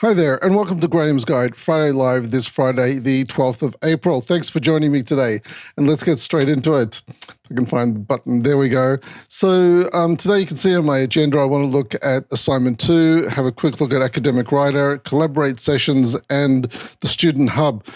Hi there, and welcome to Graeme's Guide, Friday Live this Friday, the 12th of April. Thanks for joining me today, and let's get straight into it. If I can find the button, there we go. So today you can see on my agenda, I want to look at Assignment 2, have a quick look at Academic Writer, Collaborate Sessions, and the Student Hub.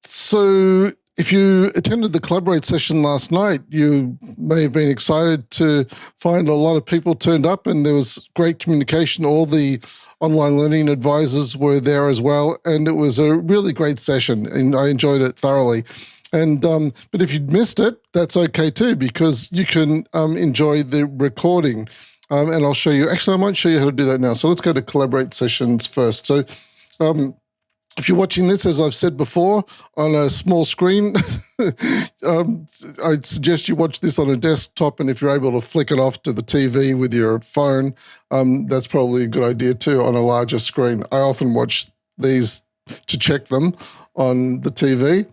So if you attended the Collaborate session last night, you may have been excited to find a lot of people turned up, and there was great communication. All the online learning advisors were there as well, and it was a really great session, and I enjoyed it thoroughly. And but if you'd missed it, that's okay too, because you can enjoy the recording. And I'll show you. Actually, I might show you how to do that now. So let's go to Collaborate Sessions first. So if you're watching this, as I've said before, on a small screen, I'd suggest you watch this on a desktop, and if you're able to flick it off to the TV with your phone, that's probably a good idea too on a larger screen. I often watch these to check them on the TV.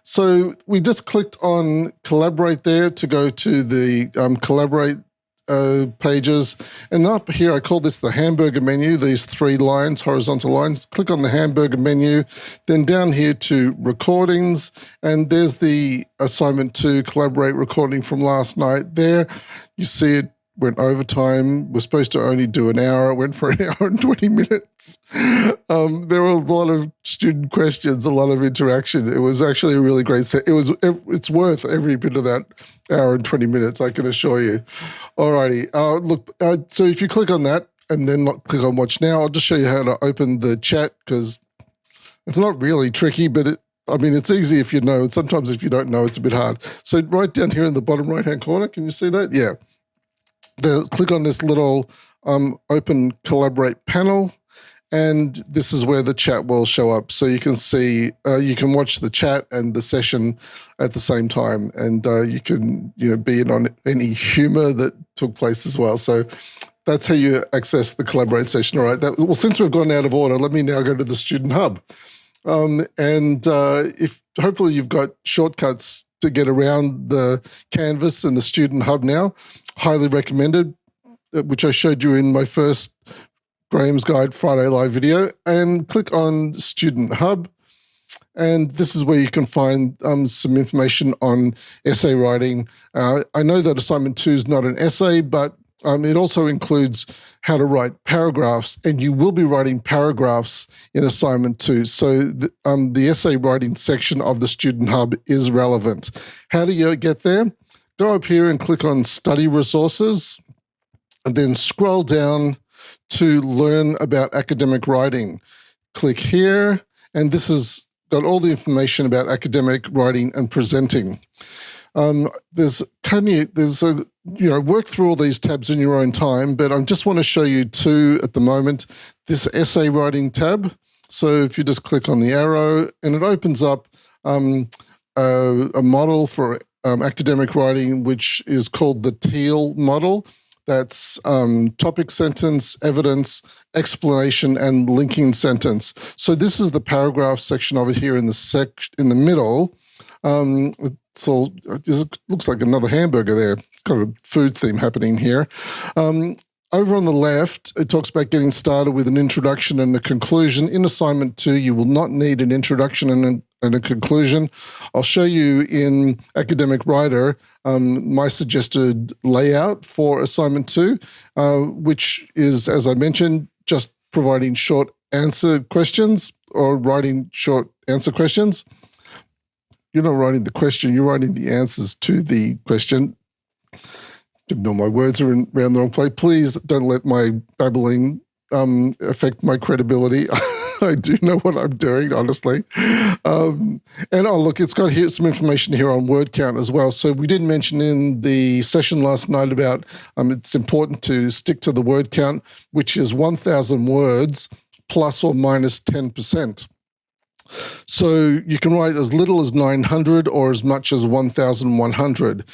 So we just clicked on Collaborate there to go to the Collaborate pages, and up here I call this the hamburger menu, these three lines, horizontal lines. Click on the hamburger menu, then down here to recordings, and there's the Assignment 2 Collaborate recording from last night. There you see it went overtime. We're supposed to only do an hour. It went for an hour and 20 minutes. There were a lot of student questions, a lot of interaction. It was actually a really great set. It's worth every bit of that hour and 20 minutes, I can assure you. Alrighty, so if you click on that and then click on Watch Now, I'll just show you how to open the chat, because it's not really tricky, but it's easy if you know. And sometimes if you don't know, it's a bit hard. So right down here in the bottom right-hand corner, can you see that? Yeah. Click on this little Open Collaborate panel, and this is where the chat will show up. So you can see, you can watch the chat and the session at the same time, and you can be in on any humor that took place as well. So that's how you access the Collaborate session. All right. Well, since we've gone out of order, let me now go to the Student Hub. If hopefully you've got shortcuts to get around the Canvas and the Student Hub now, highly recommended, which I showed you in my first Graeme's Guide Friday Live video, and click on Student Hub. And this is where you can find some information on essay writing. I know that Assignment 2 is not an essay, but it also includes how to write paragraphs, and you will be writing paragraphs in Assignment 2. So the essay writing section of the Student Hub is relevant. How do you get there? Go up here and click on Study Resources, and then scroll down to Learn about Academic Writing. Click here, and this has got all the information about academic writing and presenting. There's work through all these tabs in your own time, but I just want to show you two at the moment. This essay writing tab. So if you just click on the arrow, and it opens up a model for academic writing, which is called the Teal model. That's topic sentence, evidence, explanation, and linking sentence. So this is the paragraph section of it here in the middle. So it looks like another hamburger there. It's got a food theme happening here. Over on the left, it talks about getting started with an introduction and a conclusion. In Assignment 2, you will not need an introduction and a conclusion. I'll show you in Academic Writer my suggested layout for Assignment 2, which is, as I mentioned, just providing short answer questions or writing short answer questions. You're not writing the question, you're writing the answers to the question. Didn't know my words are around the wrong place. Please don't let my babbling affect my credibility. I do know what I'm doing, honestly. Look, it's got here some information here on word count as well. So we did mention in the session last night about it's important to stick to the word count, which is 1,000 words plus or minus 10%. So you can write as little as 900 or as much as 1,100.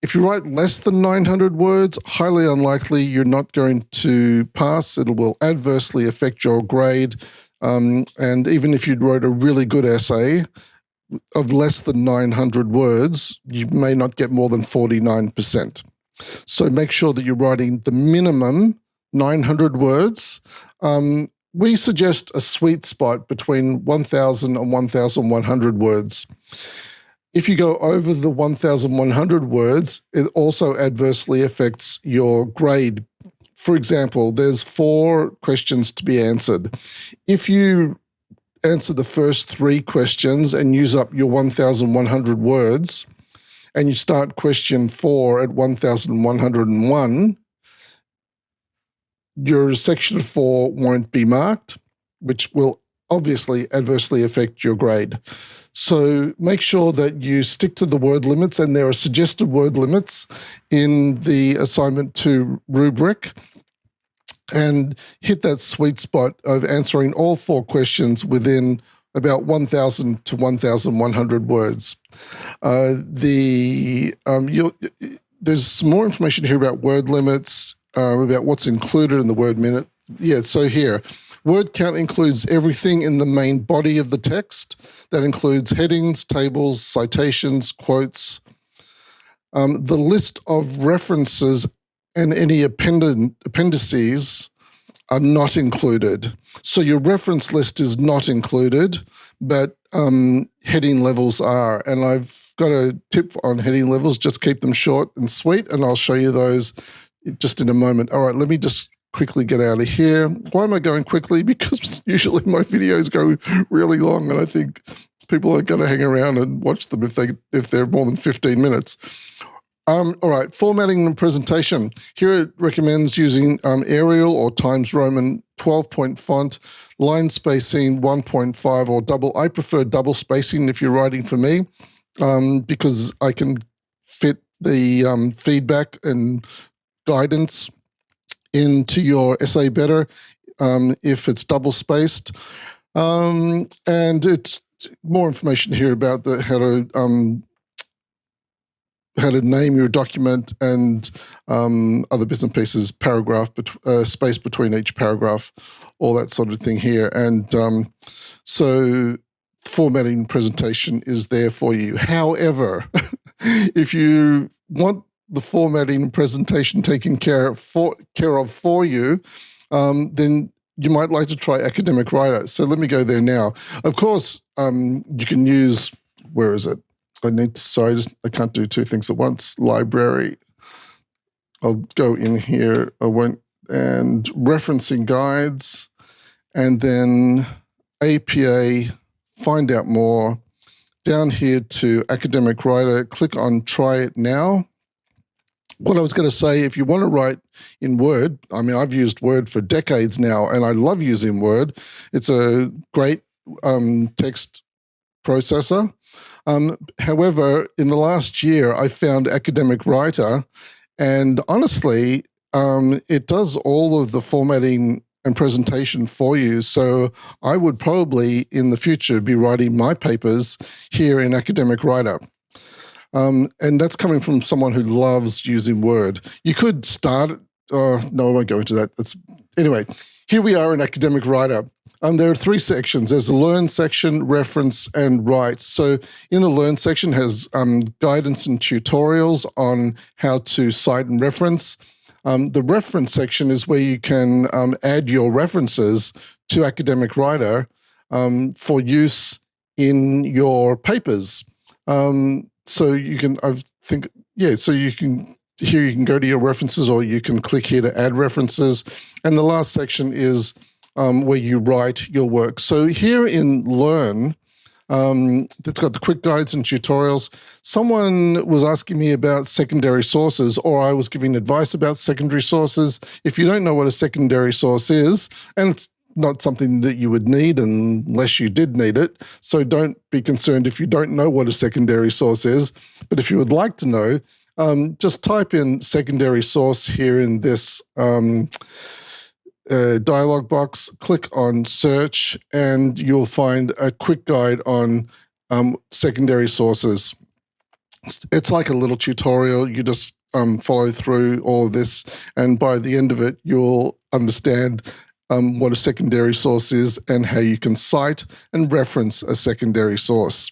If you write less than 900 words, highly unlikely you're not going to pass. It will adversely affect your grade. And even if you wrote a really good essay of less than 900 words, you may not get more than 49%. So make sure that you're writing the minimum 900 words we suggest a sweet spot between 1,000 and 1,100 words. If you go over the 1,100 words, it also adversely affects your grade. For example, there's 4 questions to be answered. If you answer the first 3 questions and use up your 1,100 words, and you start question 4 at 1,101, your section 4 won't be marked, which will obviously adversely affect your grade. So make sure that you stick to the word limits, and there are suggested word limits in the assignment 2 rubric, and hit that sweet spot of answering all 4 questions within about 1,000 to 1,100 words. There's some more information here about word limits, about what's included in the word minute. Yeah, so here, word count includes everything in the main body of the text. That includes headings, tables, citations, quotes. The list of references and any appendices are not included. So your reference list is not included, but heading levels are. And I've got a tip on heading levels. Just keep them short and sweet, and I'll show you those just in a moment. All right, let me just quickly get out of here. Why am I going quickly? Because usually my videos go really long, and I think people are going to hang around and watch them if they're more than 15 minutes. All right, formatting and presentation. Here it recommends using Arial or Times Roman 12-point font, line spacing 1.5 or double. I prefer double spacing if you're writing for me, because I can fit the feedback and guidance into your essay better if it's double spaced. And it's more information here about how to name your document and other bits and pieces, space between each paragraph, all that sort of thing here. And so formatting presentation is there for you. However, if you want the formatting and presentation taken care of for you, then you might like to try Academic Writer. So let me go there now. Of course, you can use, where is it? I can't do 2 things at once. Library. I'll go in here. And referencing guides, and then APA, find out more. Down here to Academic Writer, click on Try It Now. What I was going to say, if you want to write in Word, I mean, I've used Word for decades now, and I love using Word. It's a great text processor. However, in the last year, I found Academic Writer, and honestly, it does all of the formatting and presentation for you. So I would probably, in the future, be writing my papers here in Academic Writer. And that's coming from someone who loves using Word. You could start, no, I won't go into that. Anyway, here we are in Academic Writer. There are 3 sections. There's a Learn section, Reference, and Write. So in the Learn section has guidance and tutorials on how to cite and reference. The Reference section is where you can add your references to Academic Writer for use in your papers. So you can, here you can go to your references, or you can click here to add references. And the last section is where you write your work. So here in Learn, it's got the quick guides and tutorials. Someone was asking me about secondary sources, or I was giving advice about secondary sources. If you don't know what a secondary source is, and it's not something that you would need unless you did need it, so don't be concerned if you don't know what a secondary source is. But if you would like to know, just type in secondary source here in this dialog box, click on search, and you'll find a quick guide on secondary sources. It's like a little tutorial. You just follow through all of this, and by the end of it, you'll understand what a secondary source is and how you can cite and reference a secondary source.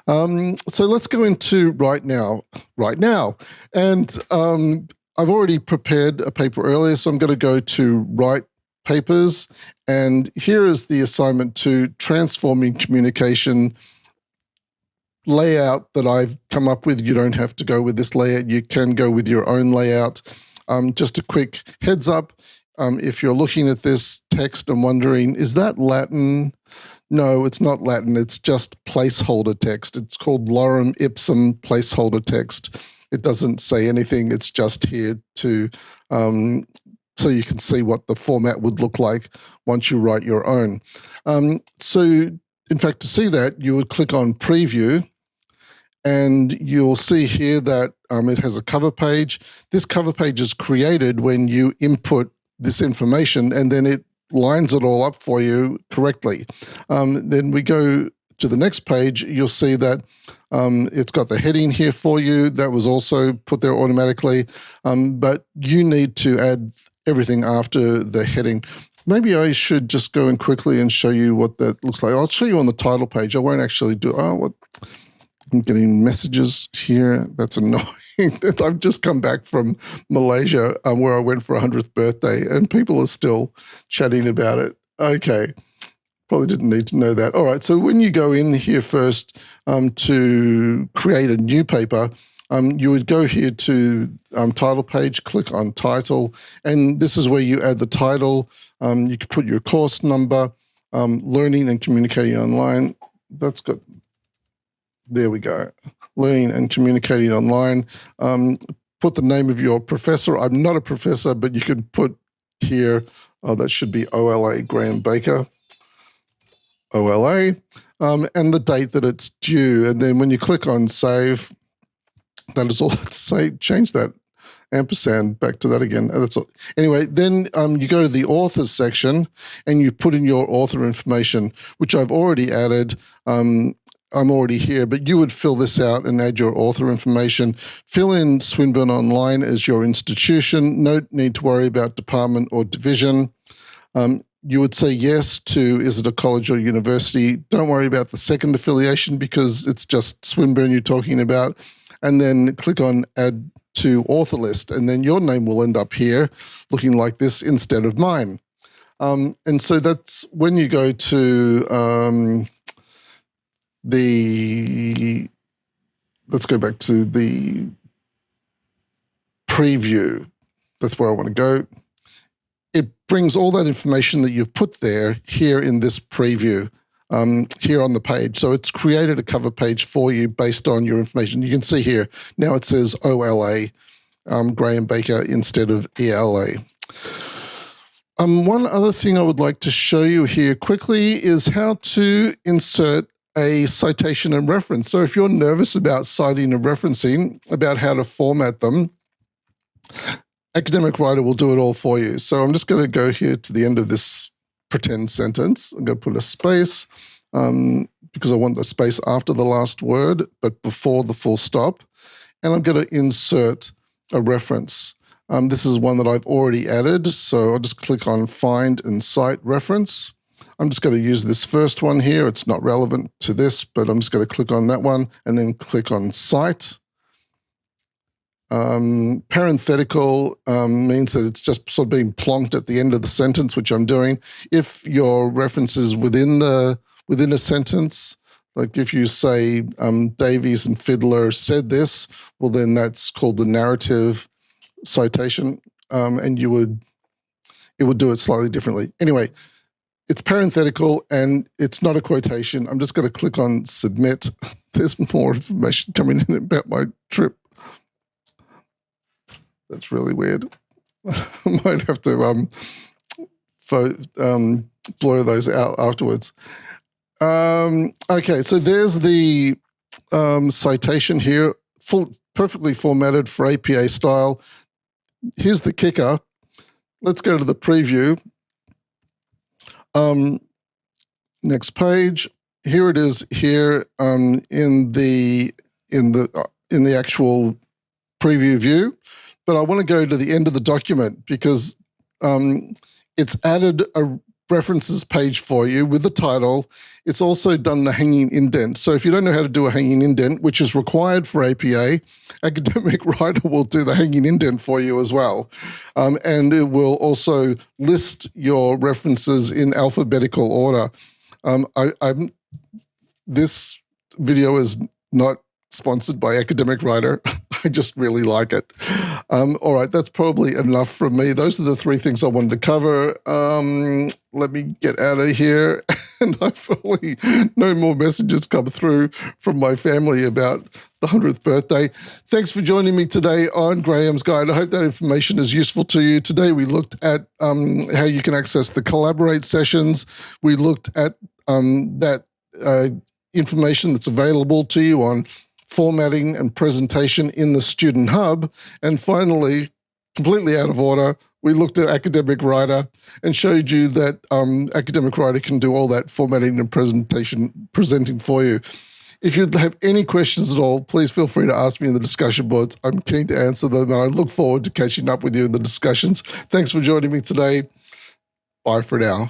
So let's go into Right Now. And I've already prepared a paper earlier, so I'm going to go to Write papers. And here is the assignment to transforming communication layout that I've come up with. You don't have to go with this layout. You can go with your own layout. Just a quick heads up. If you're looking at this text and wondering, is that Latin? No, it's not Latin. It's just placeholder text. It's called lorem ipsum placeholder text. It doesn't say anything. It's just here to so you can see what the format would look like once you write your own. So, in fact, to see that, you would click on Preview, and you'll see here that it has a cover page. This cover page is created when you input this information, and then it lines it all up for you correctly. Then we go to the next page. You'll see that it's got the heading here for you. That was also put there automatically, but you need to add everything after the heading. Maybe I should just go in quickly and show you what that looks like. I'll show you on the title page. I won't actually do, I'm getting messages here. That's annoying. I've just come back from Malaysia where I went for a 100th birthday, and people are still chatting about it. Okay, probably didn't need to know that. All right, so when you go in here first to create a new paper, you would go here to title page, click on title, and this is where you add the title. You can put your course number, learning and communicating online. That's good. There we go. Learning and communicating online. Put the name of your professor. I'm not a professor, but you could put here, that should be OLA, Graeme Baker, OLA, and the date that it's due. And then when you click on save, that is all to say. Change that ampersand back to that again. That's all. Anyway, then you go to the authors section and you put in your author information, which I've already added. I'm already here, but you would fill this out and add your author information. Fill in Swinburne Online as your institution. No need to worry about department or division. You would say yes to, is it a college or university? Don't worry about the second affiliation because it's just Swinburne you're talking about. And then click on add to author list. And then your name will end up here looking like this instead of mine. And so that's when you go to let's go back to the preview. That's where I want to go. It brings all that information that you've put there here in this preview, here on the page. So it's created a cover page for you based on your information. You can see here, now it says OLA, Graeme Baker instead of ELA. One other thing I would like to show you here quickly is how to insert a citation and reference. So if you're nervous about citing and referencing, about how to format them, Academic Writer will do it all for you. So I'm just going to go here to the end of this pretend sentence. I'm going to put a space because I want the space after the last word, but before the full stop. And I'm going to insert a reference. This is one that I've already added. So I'll just click on Find and Cite Reference. I'm just going to use this first one here. It's not relevant to this, but I'm just going to click on that one and then click on Cite. Parenthetical means that it's just sort of being plonked at the end of the sentence, which I'm doing. If your reference is within a sentence, like if you say Davies and Fiddler said this, well then that's called the narrative citation, and it would do it slightly differently. Anyway, it's parenthetical and it's not a quotation. I'm just going to click on Submit. There's more information coming in about my trip. That's really weird. I might have to blur those out afterwards. Okay, so there's the citation here, perfectly formatted for APA style. Here's the kicker. Let's go to the preview. Next page. Here it is. Here in the actual preview view. But I want to go to the end of the document because it's added references page for you with the title. It's also done the hanging indent. So if you don't know how to do a hanging indent, which is required for APA, Academic Writer will do the hanging indent for you as well. And it will also list your references in alphabetical order. This video is not sponsored by Academic Writer. I just really like it. All right, that's probably enough from me. Those are the three things I wanted to cover. Let me get out of here. And hopefully no more messages come through from my family about the 100th birthday. Thanks for joining me today on Graeme's Guide. I hope that information is useful to you. Today we looked at how you can access the Collaborate sessions. We looked at that information that's available to you on formatting and presentation in the Student Hub. And finally, completely out of order, we looked at Academic Writer and showed you that Academic Writer can do all that formatting and presenting for you. If you have any questions at all, please feel free to ask me in the discussion boards. I'm keen to answer them, and I look forward to catching up with you in the discussions. Thanks for joining me today. Bye for now.